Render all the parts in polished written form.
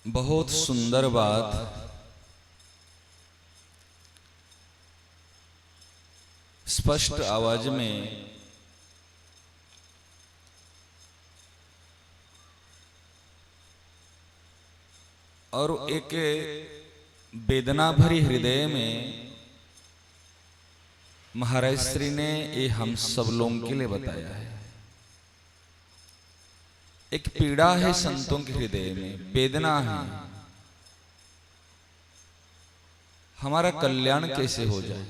बहुत सुंदर बात स्पष्ट आवाज में और एक वेदना भरी हृदय में महाराज श्री ने ये हम सब लोगों के लिए बताया है। एक पीड़ा है संतों के हृदय में, वेदना है, हमारा कल्याण कैसे हो जाए।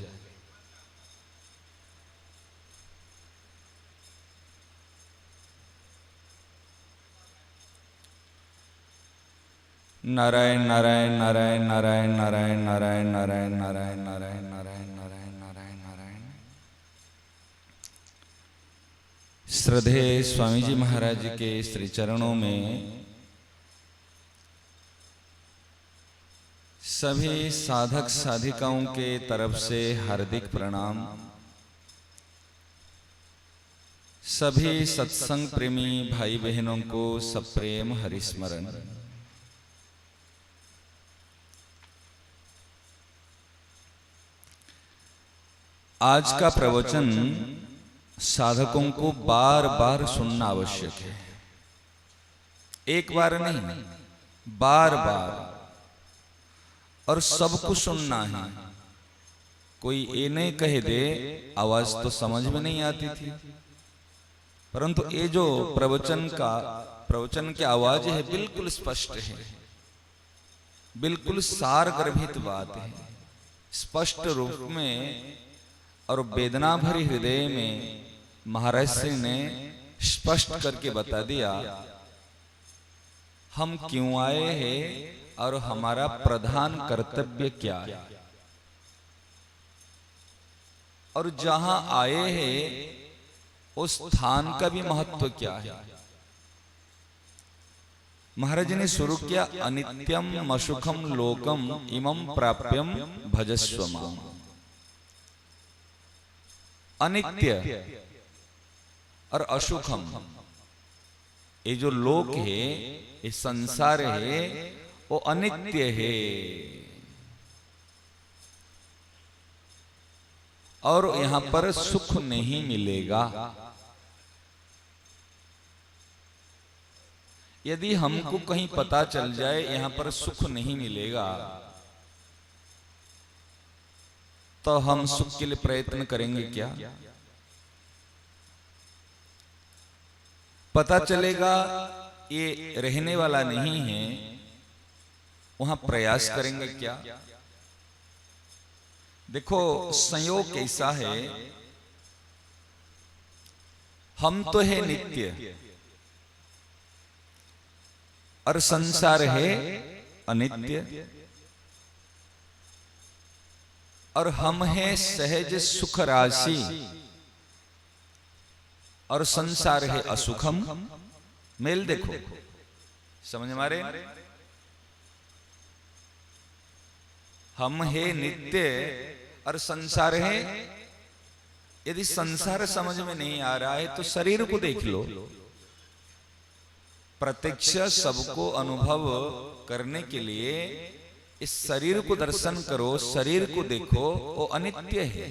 नारायण नारायण नारायण नारायण नारायण नारायण नारायण नारायण नारायण नारायण नारायण नारायण नारायण। श्रद्धेय स्वामी जी महाराज के श्री चरणों में सभी साधक साधिकाओं के तरफ से हार्दिक प्रणाम। सभी सत्संग प्रेमी भाई बहनों को सप्रेम हरिस्मरण। आज का प्रवचन साधकों को बार बार सुनना आवश्यक है। एक बार नहीं, बार बार, और सबको सुनना है। कोई ये नहीं कह दे आवाज तो समझ में नहीं आती थी, परंतु ये जो प्रवचन की आवाज है बिल्कुल स्पष्ट है, बिल्कुल सार गर्भित बात है, स्पष्ट रूप में और वेदना भरी हृदय में महाराज श्री ने स्पष्ट करके बता दिया हम क्यों आए हैं और हमारा प्रधान कर्तव्य क्या है, और जहां आए हैं उस स्थान का भी महत्व क्या है। महाराज ने शुरू किया, अनित्यम असुखम लोकम इमं प्राप्यम भजस्व माम। अनित्य और असुखम, ये जो लोक है, ये संसार है, वो अनित्य है और यहां पर सुख नहीं मिलेगा। यदि हमको कहीं पता चल जाए यहां पर सुख नहीं मिलेगा तो हम सुख के लिए प्रयत्न करेंगे क्या? पता चलेगा ये रहने वाला नहीं है, वहां प्रयास करेंगे क्या? देखो संयोग कैसा है, हम तो है नित्य और संसार है अनित्य, और हम हैं सहज सुख राशि और संसार है असुखम। मेल देखो, समझ मारे। हम है नित्य और संसार है। यदि संसार समझ में नहीं आ रहा है तो शरीर को देख लो। प्रत्यक्ष सबको अनुभव करने के लिए इस शरीर को दर्शन करो, शरीर को देखो, वो अनित्य है,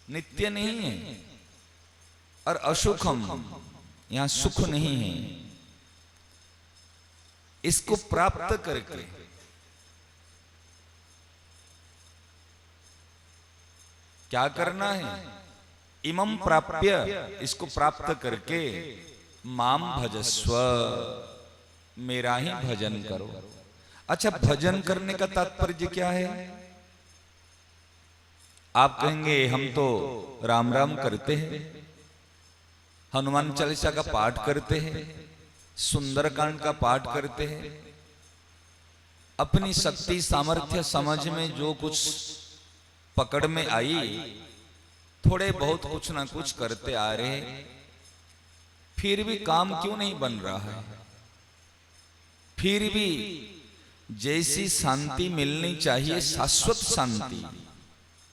नित्य नहीं है। और असुखम, यहां सुख नहीं है। इसको प्राप्त करके क्या करना है? इमं प्राप्य, इसको प्राप्त करके माम भजस्व, मेरा ही भजन करो। अच्छा, भजन करने का तात्पर्य क्या है? आप कहेंगे हम तो राम राम करते हैं, हनुमान चालीसा का पाठ करते हैं, सुंदरकांड का पाठ करते हैं, अपनी शक्ति सामर्थ्य समझ में जो कुछ पकड़ में आई थोड़े बहुत कुछ ना कुछ करते आ रहे, फिर भी काम क्यों नहीं बन रहा है? फिर भी जैसी शांति मिलनी चाहिए, शाश्वत शांति,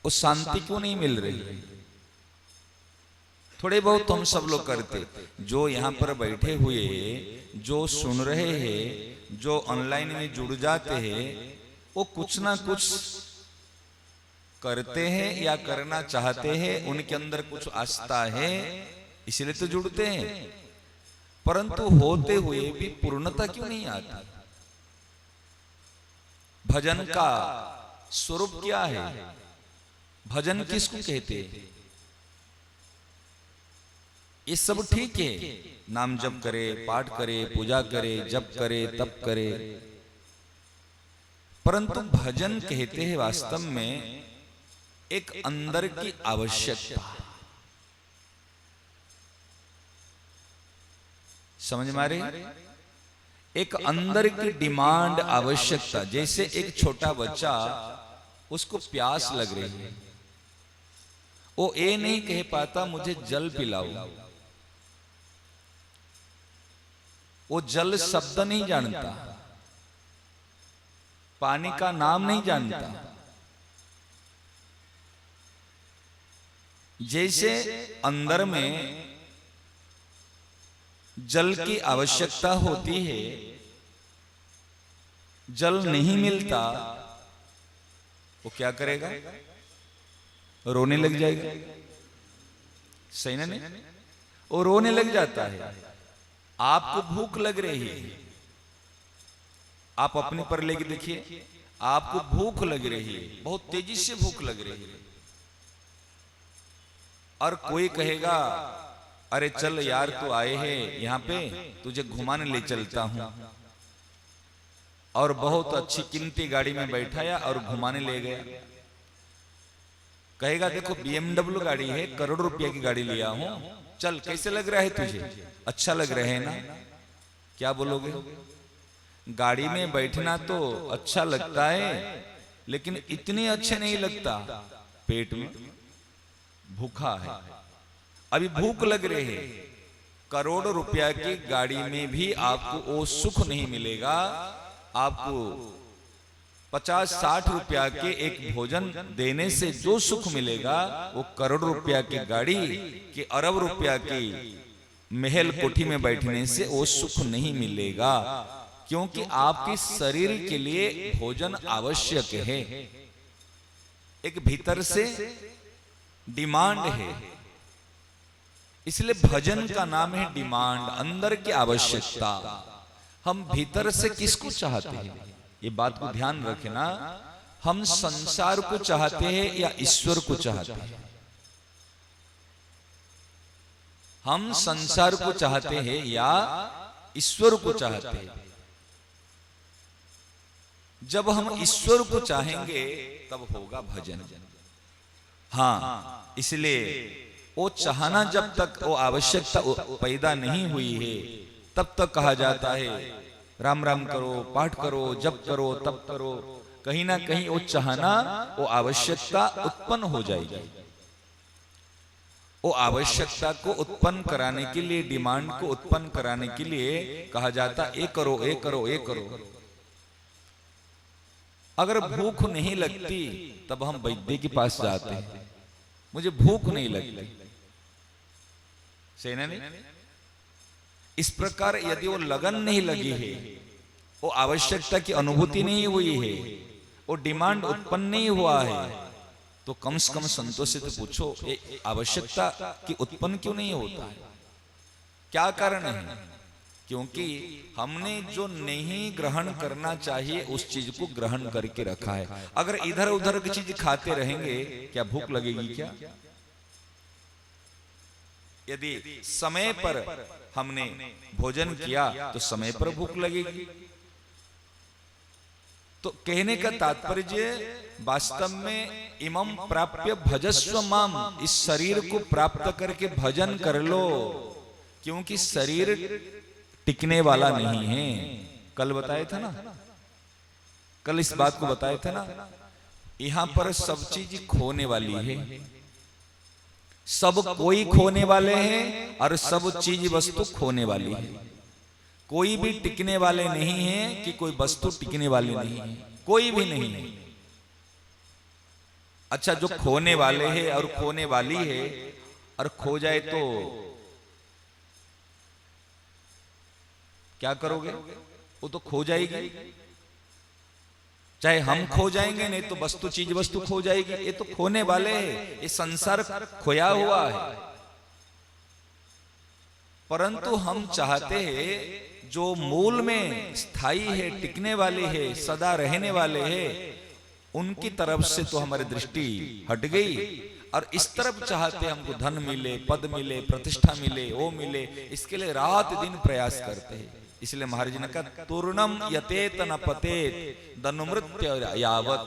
वो शांति क्यों नहीं मिल रही? थोड़े बहुत हम सब लोग करते, जो यहां पर बैठे हुए, जो सुन रहे हैं, जो ऑनलाइन में जुड़ जाते हैं वो कुछ ना कुछ करते हैं या करना चाहते हैं, उनके अंदर कुछ आस्था है इसलिए तो जुड़ते हैं, परंतु होते हुए भी पूर्णता क्यों नहीं आती? भजन का स्वरूप क्या है? भजन किसको कहते हैं? ये सब ठीक है, नाम जप करे, पाठ करे, पूजा करे, जप करे, तप करे, परंतु भजन कहते हैं वास्तव में एक अंदर की आवश्यकता। समझ में आ रही? एक अंदर की डिमांड, आवश्यकता। जैसे एक छोटा बच्चा, उसको प्यास लग रही है, वो ये नहीं कह पाता मुझे जल पिलाओ, वो जल शब्द नहीं जानता, पानी का नाम नहीं जानता। जैसे अंदर में जल की आवश्यकता होती है, जल नहीं मिलता, वो क्या करेगा? रोने लग जाएगा। सही ना? नहीं, वो रोने लग जाता है। आपको भूख लग रही है, आप अपने पर लेके देखिए, आपको भूख लग रही है, बहुत तेजी से भूख लग रही है, और कोई कहेगा अरे चल यार तू आए हैं यहाँ पे, तुझे घुमाने ले चलता हूं, और बहुत अच्छी कीमती गाड़ी में बैठाया और घुमाने ले गया। कहेगा देखो BMW गाड़ी है, करोड़ों रुपया की गाड़ी लिया हूं, चल कैसे लग रहा है तुझे? अच्छा लग रहा है ना? क्या बोलोगे? गाड़ी में बैठना तो अच्छा लगता है, लेकिन इतने अच्छे नहीं लगता, पेट में भूखा है, अभी भूख लग रही है। करोड़ रुपया की गाड़ी में भी आपको वो सुख नहीं मिलेगा। आपको 50-60 रुपया के एक भोजन देने से जो सुख मिलेगा, वो करोड़ रुपया की गाड़ी की, अरब रुपया की महल कोठी में बैठने से वो सुख नहीं मिलेगा, क्योंकि आपके शरीर के लिए भोजन आवश्यक है। एक भीतर से डिमांड है, इसलिए भजन का नाम है डिमांड, अंदर की आवश्यकता। हम भीतर से किसको चाहते हैं, ये बात को ध्यान रखना। हम संसार को चाहते हैं या ईश्वर को चाहते हैं? हम संसार को चाहते हैं या ईश्वर को चाहते हैं? जब हम ईश्वर को चाहेंगे तब होगा भजन। हाँ, इसलिए वो चाहना जब तक वो आवश्यकता पैदा नहीं हुई है, तब तक कहा जाता है राम राम करो, पाठ करो, जप करो, तप करो। कहीं ना कहीं वो चाहना, वो आवश्यकता उत्पन्न हो जाएगी। वो आवश्यकता को उत्पन्न कराने के लिए, डिमांड को उत्पन्न कराने के लिए कहा जाता ये करो, ये करो, ये करो। अगर भूख नहीं लगती तब हम वैद्य के पास जाते हैं, मुझे भूख नहीं लगती। सही नहीं? इस प्रकार यदि वो लगन नहीं लगी है, वो आवश्यकता की अनुभूति नहीं हुई है, वो डिमांड उत्पन्न नहीं हुआ है, तो कम से कम संतोष से तो पूछो ये आवश्यकता की उत्पन्न क्यों नहीं होता है? क्या कारण है? क्योंकि हमने जो नहीं ग्रहण करना चाहिए उस चीज को ग्रहण करके रखा है। अगर इधर उधर की चीज खाते रहेंगे, क्या भूख लगेगी क्या? यदि समय पर हमने भोजन किया तो समय पर भूख लगेगी। तो कहने का तात्पर्य वास्तव में इमं प्राप्य भजस्व माम, इस शरीर को प्राप्त करके भजन कर लो, क्योंकि शरीर टिकने वाला नहीं है। कल बताया था ना, कल इस बात को बताया था ना, यहां पर सब चीज खोने वाली है, सब कोई खोने वाले हैं और सब चीज वस्तु खोने वाली है। कोई भी टिकने वाले नहीं है कि कोई वस्तु टिकने वाली नहीं है, कोई भी नहीं है। अच्छा, जो खोने वाले हैं और खोने वाली है, और खो जाए तो क्या करोगे? वो तो खो जाएगी। चाहे हम खो जाएंगे, नहीं तो वस्तु चीज वस्तु खो जाएगी। ये तो खोने वाले हैं, ये संसार खोया हुआ है। परंतु हम चाहते हैं जो मूल में स्थायी है, टिकने वाले है, सदा रहने वाले हैं, उनकी तरफ से तो हमारी दृष्टि हट गई और इस तरफ चाहते हमको धन मिले, पद मिले, प्रतिष्ठा मिले, वो मिले। इसके लिए रात दिन प्रयास करते हैं। इसलिए महाराज जी ने कहा तूर्णम यतेत न पतेत दनुमृत्यु यावत।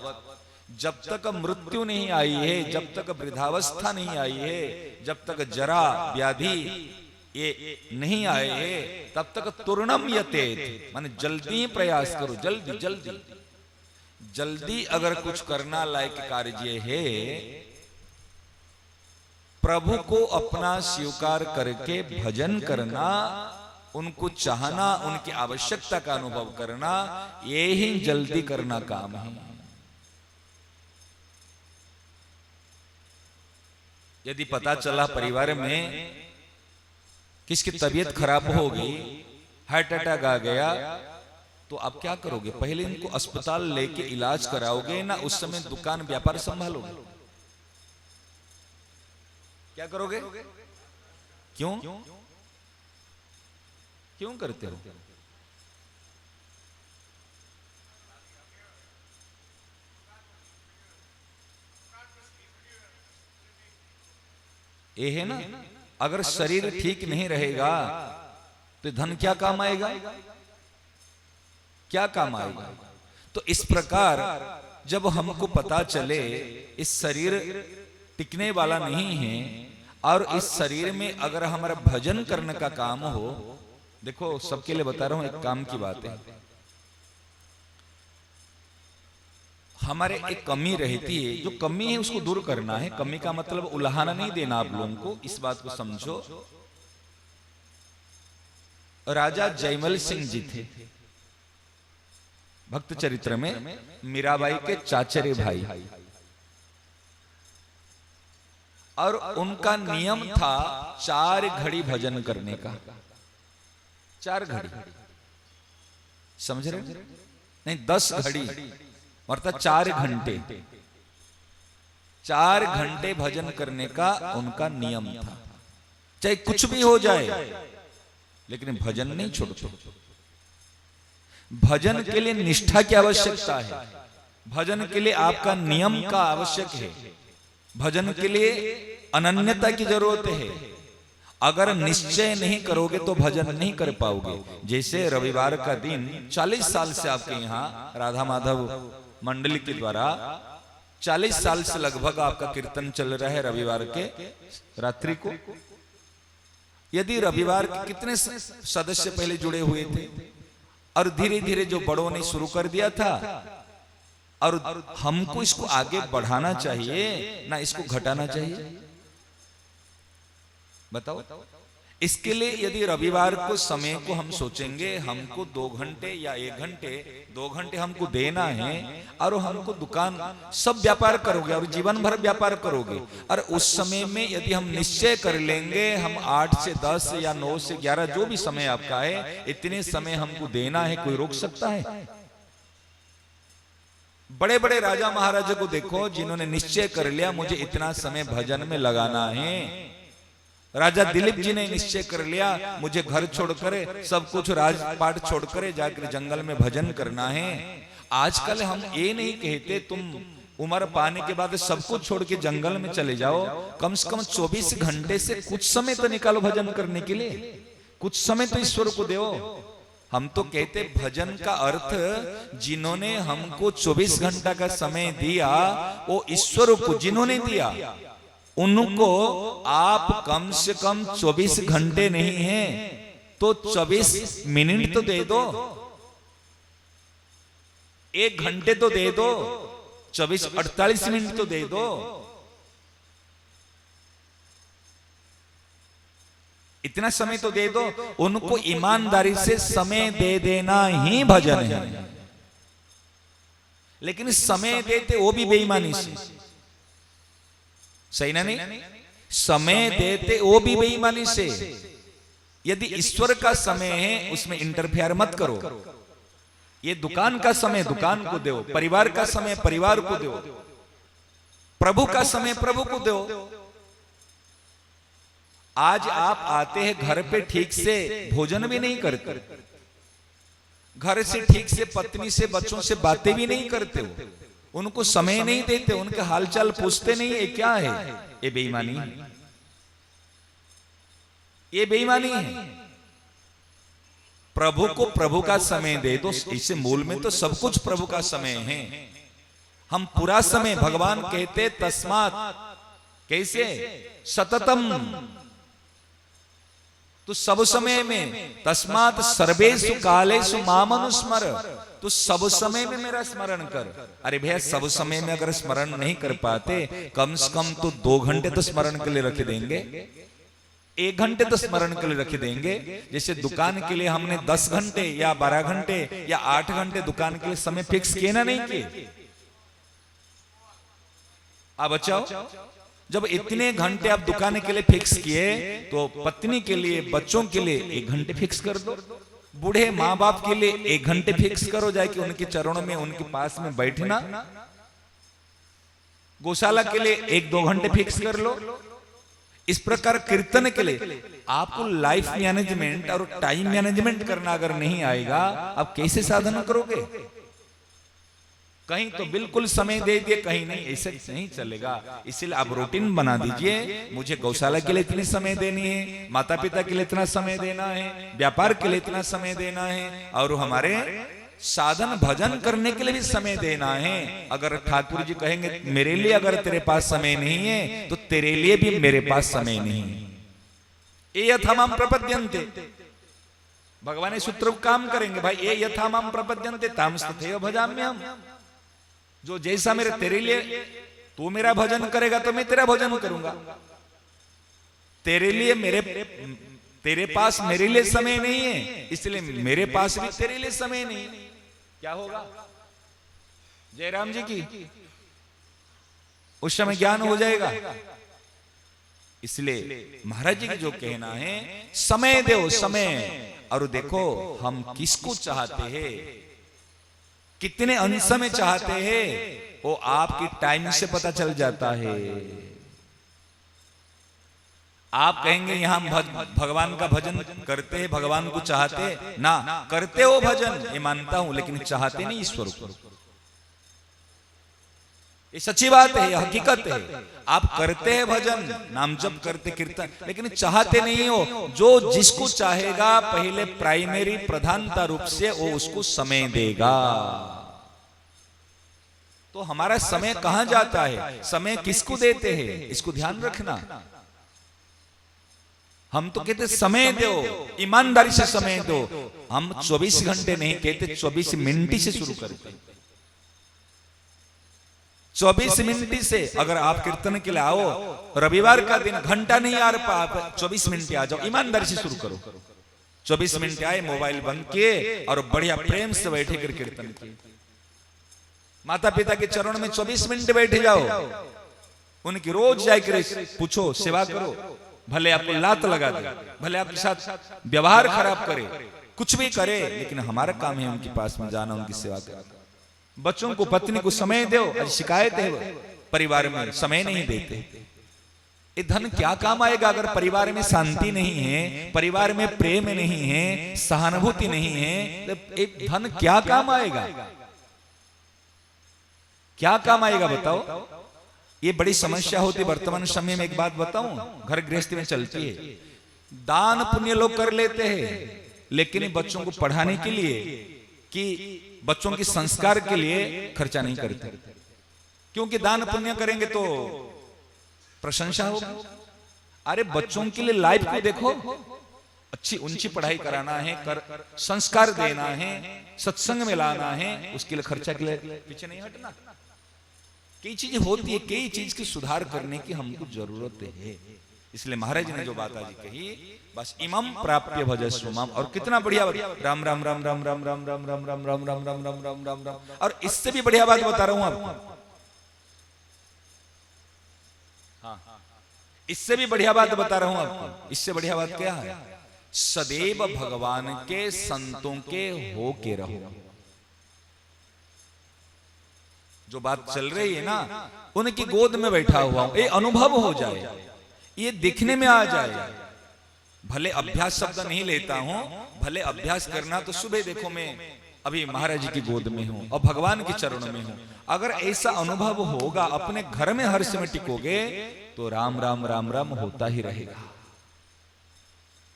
जब तक मृत्यु नहीं आई है, जब तक वृद्धावस्था नहीं आई है, जब तक जरा व्याधि ये नहीं आए है, तब तक तूर्णम यतेत माने जल्दी प्रयास करो, जल्दी जल्दी जल्दी। अगर कुछ करना लायक कार्य है, प्रभु को अपना स्वीकार करके भजन करना, उनको चाहना, उनकी आवश्यकता का अनुभव करना, ये ही जल्दी करना काम है। यदि पता चला परिवार में किसकी तबीयत खराब हो गई, हार्ट अटैक आ गया, तो आप क्या करोगे? पहले इनको अस्पताल लेके इलाज कराओगे ना उस समय दुकान व्यापार संभालोगे? क्या करोगे? क्यों क्यों करते हो? ये है ना, अगर शरीर ठीक नहीं रहेगा तो धन क्या काम आएगा? क्या काम आएगा? तो इस प्रकार जब हमको पता चले इस शरीर टिकने वाला नहीं है और इस शरीर में अगर हमारा भजन करने का काम हो, देखो सबके लिए बता रहा हूं, एक काम की बात है। हमारे एक कमी रहती है, जो कमी है उसको दूर करना है। कमी का मतलब उल्हाना नहीं देना आप लोगों को, इस बात को समझो। राजा जयमल सिंह जी थे, भक्त चरित्र में मीराबाई के चाचरे भाई, और उनका नियम था 4 घड़ी भजन करने का। 4 घड़ी, समझ रहे? नहीं, 10 घड़ी मतलब 4 घंटे। 4 घंटे भजन करने का उनका नियम था। चाहे कुछ भी हो जाए, लेकिन भजन नहीं छोड़ते। भजन के लिए निष्ठा की आवश्यकता है, भजन के लिए आपका नियम का आवश्यक है, भजन के लिए अनन्यता की जरूरत है। अगर निश्चय नहीं करोगे तो भजन नहीं कर पाओगे। जैसे रविवार का दिन 40 साल से आपके यहाँ राधा माधव मंडली के द्वारा 40 साल से लगभग आपका कीर्तन चल रहा है रविवार के रात्रि को। यदि रविवार के कितने सदस्य पहले जुड़े हुए थे और धीरे धीरे जो बड़ों ने शुरू कर दिया था, और हमको इसको आगे बढ़ाना चाहिए ना इसको घटाना चाहिए? बताओ। इसके लिए यदि रविवार को समय को हम सोचेंगे, हमको 2 घंटे या 1 घंटे 2 घंटे हमको देना है, और हमको दुकान सब व्यापार करोगे और जीवन भर व्यापार करोगे, और उस समय में यदि हम निश्चय कर लेंगे हम 8 से 10 या 9 से 11 जो भी समय आपका है, इतने समय हमको देना है, कोई रोक सकता है? बड़े बड़े राजा महाराजा को देखो जिन्होंने निश्चय कर लिया मुझे इतना समय भजन में लगाना है। राजा दिलीप जी ने निश्चय कर लिया मुझे घर छोड़कर सब कुछ राजपाट छोड़कर जाकर जंगल में भजन करना है। आजकल हम ये नहीं कहते तुम उम्र पाने के बाद सब कुछ छोड़ के जंगल में चले जाओ, कम से कम 24 घंटे से कुछ समय तो निकालो भजन करने के लिए, कुछ समय तो ईश्वर को दो। हम तो कहते भजन का अर्थ जिन्होंने हमको 24 घंटा का समय दिया वो ईश्वर को जिन्होंने दिया उनको आप कम से कम 24 घंटे नहीं है तो 24 मिनट तो दे दो, 1 घंटे तो दे दो, 48 मिनट तो दे दो। इतना समय तो दे दो। उनको ईमानदारी से समय दे देना ही भजन है। लेकिन समय देते वो भी बेईमानी से, सही ना? नहीं, समय देते वो भी बेईमानी से। यदि ईश्वर का समय है उसमें इंटरफेयर मत करो, ये दुकान का समय दुकान को दो, परिवार का समय परिवार को दो, प्रभु का समय प्रभु को दो। आज आप आते हैं घर पे ठीक से भोजन भी नहीं करते, घर से ठीक से पत्नी से बच्चों से बातें भी नहीं करते हो, उनको समय नहीं देते, उनके हालचाल पूछते नहीं। ये क्या है? ये बेईमानी है, ये बेईमानी है। प्रभु को प्रभु का समय दे दो। इसे मूल में तो सब कुछ प्रभु का समय है। हम पूरा समय, भगवान कहते तस्मात्, कैसे? सततम, तो सब समय में, तस्मात् सर्वेषु कालेषु माम अनुस्मर, तो सब समय में मेरा स्मरण कर। अरे भैया, सब समय में अगर स्मरण नहीं कर पाते, कम से कम तो 2 घंटे तो स्मरण के लिए रख देंगे, 1 घंटे तो स्मरण के लिए रख देंगे। जैसे दुकान के लिए हमने 10 घंटे या 12 घंटे या 8 घंटे दुकान के लिए समय फिक्स किए ना, नहीं किए? आप बचाओ, जब इतने घंटे आप दुकान के लिए फिक्स किए, तो पत्नी के लिए, बच्चों के लिए 1 घंटे फिक्स कर दो, बूढ़े माँ बाप के लिए 1 घंटे फिक्स करो, जाके उनके चरणों में, उनके पास में बैठना। गौशाला के लिए 1-2 घंटे फिक्स कर लो। इस प्रकार कीर्तन के लिए आपको लाइफ मैनेजमेंट और टाइम मैनेजमेंट करना अगर नहीं आएगा, आप कैसे साधना करोगे? कहीं तो बिल्कुल समय दे दिए, कहीं नहीं, ऐसे नहीं चलेगा। इसलिए आप रूटीन बना दीजिए, मुझे गौशाला के लिए इतने समय देनी है, माता पिता के लिए इतना समय देना है, व्यापार के लिए इतना समय देना है, और हमारे साधन भजन करने के लिए भी समय देना है। अगर ठाकुर जी कहेंगे मेरे लिए अगर तेरे पास समय नहीं है, तो तेरे लिए भी मेरे पास समय नहीं है। ये यथामाम प्रपद्यन्ते, भगवान ने सूत्र काम करेंगे भाई। ये यथामाम प्रपद्यन्ते तामस्तथैव भजाम्यहम्, जो जैसा मेरे तेरे लिए, तू मेरा भजन करेगा तो मैं तेरा भजन करूंगा। तेरे लिए तेरे पास मेरे लिए समय नहीं है, इसलिए मेरे पास भी तेरे लिए समय नहीं है। क्या होगा? जयराम जी की उस समय ज्ञान हो जाएगा। इसलिए महाराज जी का जो कहना है, समय दो समय। और देखो हम किसको चाहते हैं, कितने अंश में चाहते हैं, वो आपकी टाइम से पता चल जाता है। आप कहेंगे यहां भगवान का भजन करते हैं, भगवान को चाहते ना, करते हो भजन, ये मानता हूं, लेकिन चाहते नहीं ईश्वर को। ये सच्ची बात है, ये हकीकत है। आप करते हैं भजन, नाम जप करते, कीर्तन, लेकिन चाहते नहीं हो। जो जिसको चाहेगा पहले प्राइमरी प्रधानता रूप से वो उसको समय देगा। तो हमारा समय कहां जाता है, समय किसको देते हैं, इसको ध्यान रखना। हम तो कहते समय दो, ईमानदारी से समय दो। हम 24 घंटे नहीं कहते, 24 मिनट से शुरू करते। 24 मिनट से अगर आप कीर्तन के लिए आओ, रविवार का दिन घंटा नहीं आ रहा, आप 24 मिनट आ जाओ, ईमानदारी से शुरू करो। 24 मिनट आए, मोबाइल बंद किए और बढ़िया प्रेम से बैठे कर कीर्तन किए। माता पिता के चरणों में 24 मिनट बैठ जाओ, उनकी रोज जाकर पूछो, सेवा करो। भले आपको लात लगा दे, भले आपके साथ व्यवहार खराब करे, कुछ भी करे, लेकिन हमारा काम है उनके पास में जाना, उनकी सेवा करना। बच्चों को, पत्नी को समय दो। आज शिकायत है परिवार में समय नहीं देते। ये धन क्या काम आएगा अगर परिवार में शांति नहीं है, परिवार में प्रेम नहीं है, सहानुभूति नहीं है, तो एक धन क्या काम आएगा? क्या काम आएगा बताओ? ये बड़ी समस्या होती वर्तमान समय में। एक बात बताऊं, घर गृहस्थी में चलती है, दान पुण्य लोग कर लेते हैं, लेकिन बच्चों को पढ़ाने के लिए, कि बच्चों के संस्कार के लिए खर्चा नहीं करते। क्योंकि दान पुण्य करेंगे तो प्रशंसा होगी। अरे बच्चों के लिए लाइफ को देखो, अच्छी ऊंची पढ़ाई कराना है, संस्कार देना है, सत्संग में लाना है, उसके लिए खर्चा के लिए पीछे नहीं हटना। कई चीजें होती है, कई चीज की सुधार करने की हमको जरूरत है। इसलिए महाराज ने जो बात आज कही, बस इमं प्राप्य भजस्व माम। और कितना बढ़िया राम राम राम राम राम राम राम राम राम राम राम राम राम राम राम राम। और इससे भी बढ़िया बात बता रहा हूं आपको, इससे भी बढ़िया बात बता रहा हूं आपको। इससे बढ़िया बात क्या है? सदैव भगवान के संतों के हो के रहो। जो बात चल रही है ना, उनकी गोद में बैठा हुआ हूं, ये अनुभव हो जाए, ये दिखने में आ जाए। भले अभ्यास शब्द नहीं लेता हूं, भले अभ्यास करना तो सुबह देखो मैं अभी महाराज जी की गोद में हूं और भगवान के चरणों में हूं। अगर ऐसा अनुभव होगा, अपने घर में हर समय टिकोगे तो राम राम राम राम होता ही रहेगा,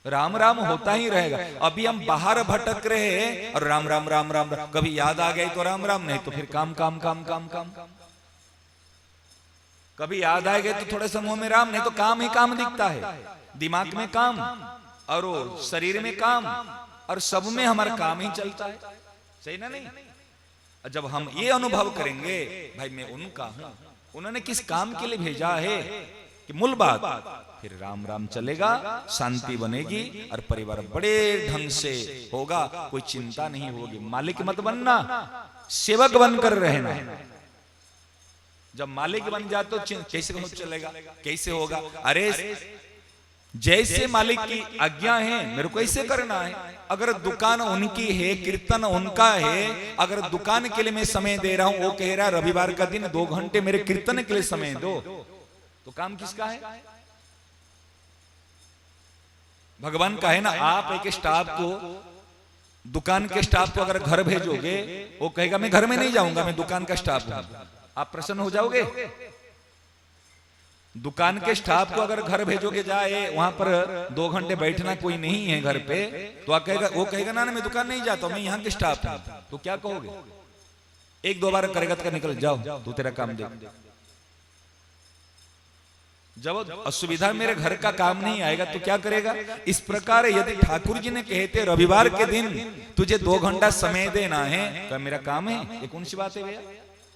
राम राम होता ही रहेगा। अभी हम बाहर भटक रहे हैं और राम राम राम राम, कभी याद आ गई तो राम राम, नहीं तो फिर काम काम काम काम काम। कभी याद आ गए तो थोड़े समूह में राम, नहीं तो काम ही काम दिखता है, दिमाग में काम और शरीर में काम, और सब में हमारा काम ही चलता है, सही ना? नहीं, जब हम ये अनुभव करेंगे भाई मैं उनका हूं, उन्होंने किस काम के लिए भेजा है कि मूल बात, फिर राम राम चलेगा, शांति बनेगी और परिवार बड़े ढंग से होगा, कोई चिंता नहीं होगी। मालिक मत बनना, सेवक बनकर रहना। जब मालिक बन जाए तो कैसे चलेगा, कैसे होगा? अरे जैसे मालिक की आज्ञा है मेरे को ऐसे करना है। अगर दुकान उनकी है, कीर्तन उनका है, अगर दुकान के लिए मैं समय दे रहा हूं, वो कह रहा है रविवार का दिन 2 घंटे मेरे कीर्तन के लिए समय दो, तो काम किसका है? भगवान का है ना। आप एक स्टाफ को, दुकान के स्टाफ को अगर घर भेजोगे, वो कहेगा मैं घर में नहीं जाऊंगा, मैं दुकान का स्टाफ हूं, आप प्रसन्न हो जाओगे? दुकान के स्टाफ को अगर घर भेजोगे, जाए वहां पर 2 घंटे बैठना कोई नहीं है घर पे, तो आप कहेगा, वो कहेगा ना मैं दुकान नहीं जाता, मैं यहाँ के स्टाफ हूं, तो क्या कहोगे? 1-2 बार करेगा तो निकल जाओ, तू तेरा काम देख। जब असुविधा मेरे घर का काम नहीं आएगा तो क्या करेगा? इस प्रकार यदि ठाकुर जी ने कहते रविवार के दिन तुझे 2 घंटा समय देना है, तो मेरा काम है, ये कौन सी बात है भैया?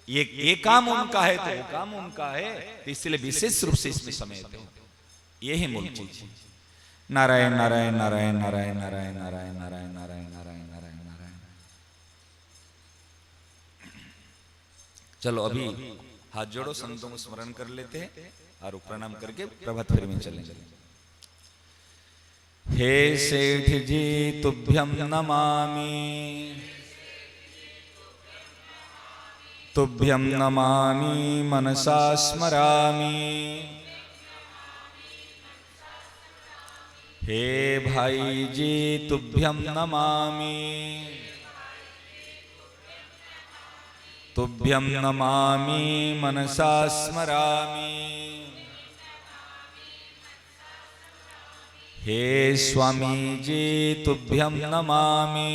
ये काम उनका है तो वो काम उनका है, तो इसलिए विशेष रूप से इसमें समय दो। यही मूल चीज। नारायण नारायण नारायण नारायण नारायण नारायण नारायण नारायण नारायण नारायण नारायण। चलो अभी हाथ जोड़ो, संतों को स्मरण कर लेते हैं और प्रणाम करके प्रभात फेरी में चलेंगे। हे सेठ जी तुभ्यं नमामि, तुभ्यं नमामि मनसा स्मरामि। हे भाई जी तुभ्यं नमामि, तुभ्यं नमामि मनसा स्मरामि। हे स्वामी जी तुभ्यं नमामि,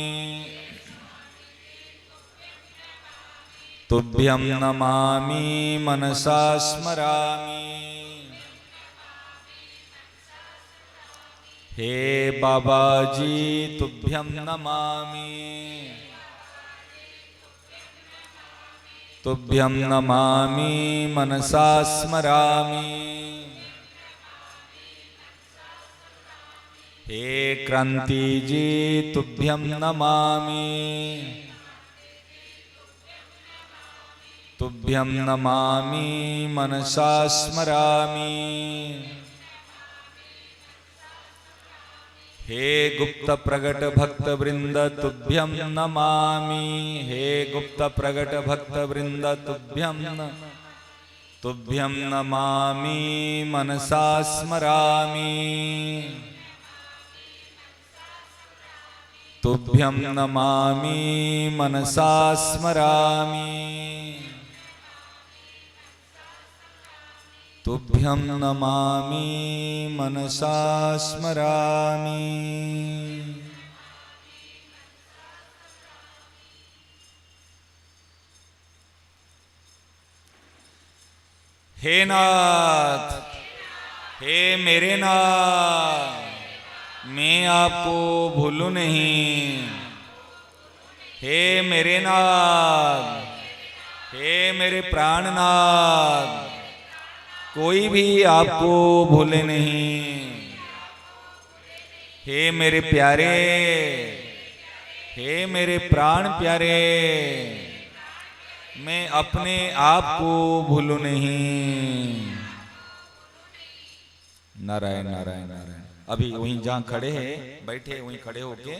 तुभ्यं नमामि मनसा स्मरामि। हे बाबा जी तुभ्यं नमामि, तुभ्यं नमामि मनसा स्मरामि। हे क्रांति जी तुभ्यं नमामि, तुभ्यं नमामि मनसा स्मरामि। हे गुप्त प्रगट भक्त वृंद तुभ्यं नमामि, हे गुप्त प्रगट भक्त वृंद तुभ्यं नमामि मनसा स्मरामि। तुभ्यं नमामि मनसा स्मरामि, तुभ्यं नमामि मनसा स्मरामि। हे नाथ, हे मेरे नाथ, मैं आपको भूलूं नहीं। हे मेरे नाथ, हे मेरे प्राणनाथ, कोई भी आपको भूले नहीं। हे मेरे प्यारे, हे मेरे प्राण प्यारे, मैं अपने आप को भूलूं नहीं। नारायण नारायण नारायण। अभी वहीं जहां खड़े हैं, बैठे वहीं खड़े होके